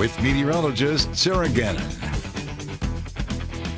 with meteorologist Sarah Gannon.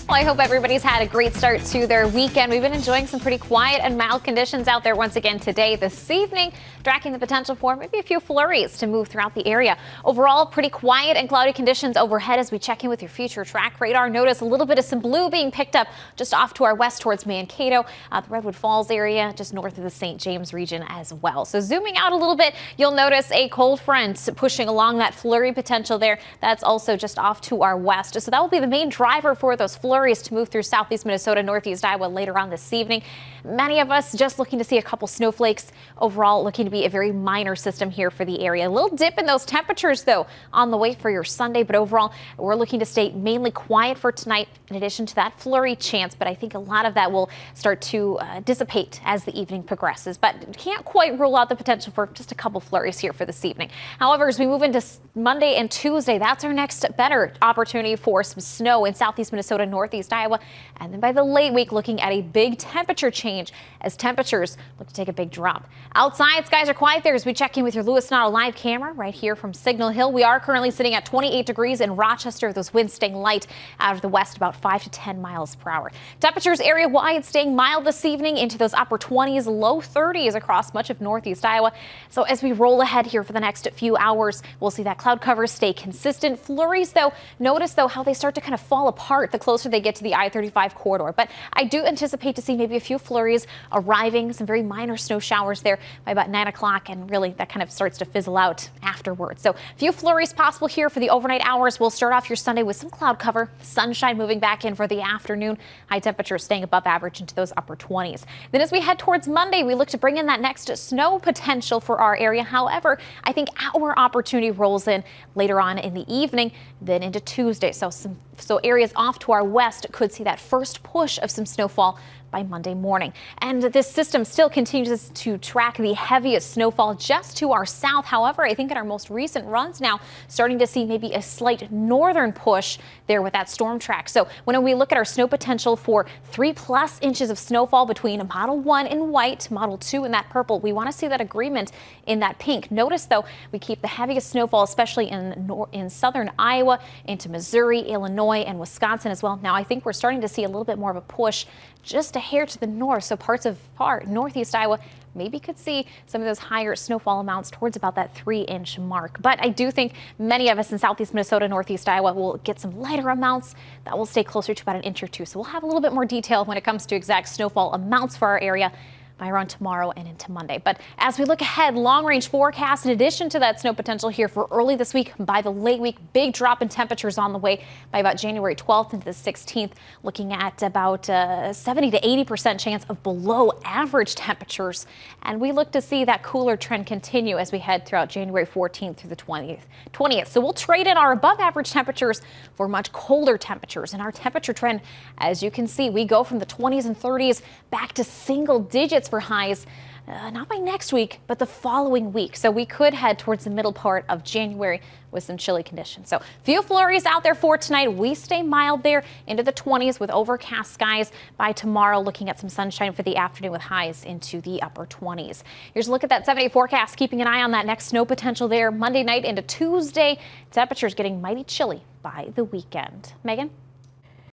Well, I hope everybody's had a great start to their weekend. We've been enjoying some pretty quiet and mild conditions out there once again today. This evening, tracking the potential for maybe a few flurries to move throughout the area. Overall, pretty quiet and cloudy conditions overhead as we check in with your future track radar. Notice a little bit of some blue being picked up just off to our west towards Mankato, the Redwood Falls area, just north of the St. James region as well. So zooming out a little bit, you'll notice a cold front pushing along that flurry potential there. That's also just off to our west. So that will be the main driver for those flurries to move through southeast Minnesota, northeast Iowa later on this evening. Many of us just looking to see a couple snowflakes. Overall, looking to be a very minor system here for the area. A little dip in those temperatures, though, on the way for your Sunday. But overall, we're looking to stay mainly quiet for tonight, in addition to that flurry chance. But I think a lot of that will start to dissipate as the evening progresses. But can't quite rule out the potential for just a couple flurries here for this evening. However, as we move into Monday and Tuesday, that's our next better opportunity for some snow in southeast Minnesota, northeast Iowa. And then by the late week, looking at a big temperature change as temperatures look to take a big drop. Outside, skies are quiet there as we check in with your Lewis Nada live camera right here from Signal Hill. We are currently sitting at 28 degrees in Rochester. Those winds staying light out of the west, about 5 to 10 miles per hour. Temperatures area wide staying mild this evening into those upper 20s, low 30s across much of northeast Iowa. So as we roll ahead here for the next few hours, we'll see that cloud cover stay consistent. Flurries, though, notice though how they start to kind of fall apart the closer they get to the I-35 corridor. But I do anticipate to see maybe a few flurries arriving, some very minor snow showers there by about 9 o'clock, and really that kind of starts to fizzle out afterwards. So a few flurries possible here for the overnight hours. We'll start off your Sunday with some cloud cover, sunshine moving back in for the afternoon, high temperatures staying above average into those upper 20s. Then as we head towards Monday, we look to bring in that next snow potential for our area. However, I think our opportunity rolls in later on in the evening, then into Tuesday. So areas off to our west could see that first push of some snowfall by Monday morning. And this system still continues to track the heaviest snowfall just to our south. However, I think in our most recent runs now, starting to see maybe a slight northern push there with that storm track. So when we look at our snow potential for 3+ inches of snowfall between Model 1 in white, Model 2 in that purple, we want to see that agreement in that pink. Notice, though, we keep the heaviest snowfall, especially in southern Iowa, into Missouri, Illinois, and Wisconsin as well. Now, I think we're starting to see a little bit more of a push just a hair to the north, so parts of northeast Iowa maybe could see some of those higher snowfall amounts towards about that 3-inch mark. But I do think many of us in southeast Minnesota, northeast Iowa will get some lighter amounts that will stay closer to about 1 inch or 2. So we'll have a little bit more detail when it comes to exact snowfall amounts for our area by around tomorrow and into Monday. But as we look ahead, long-range forecast in addition to that snow potential here for early this week, by the late week, big drop in temperatures on the way by about January 12th into the 16th, looking at about 70 to 80% chance of below average temperatures. And we look to see that cooler trend continue as we head throughout January 14th through the 20th. So we'll trade in our above average temperatures for much colder temperatures. And our temperature trend, as you can see, we go from the 20s and 30s back to single digits for highs, not by next week, but the following week. So we could head towards the middle part of January with some chilly conditions. So few flurries out there for tonight. We stay mild there into the 20s with overcast skies. By tomorrow, looking at some sunshine for the afternoon with highs into the upper 20s. Here's a look at that 7-day forecast, keeping an eye on that next snow potential there Monday night into Tuesday. Temperatures getting mighty chilly by the weekend. Megan?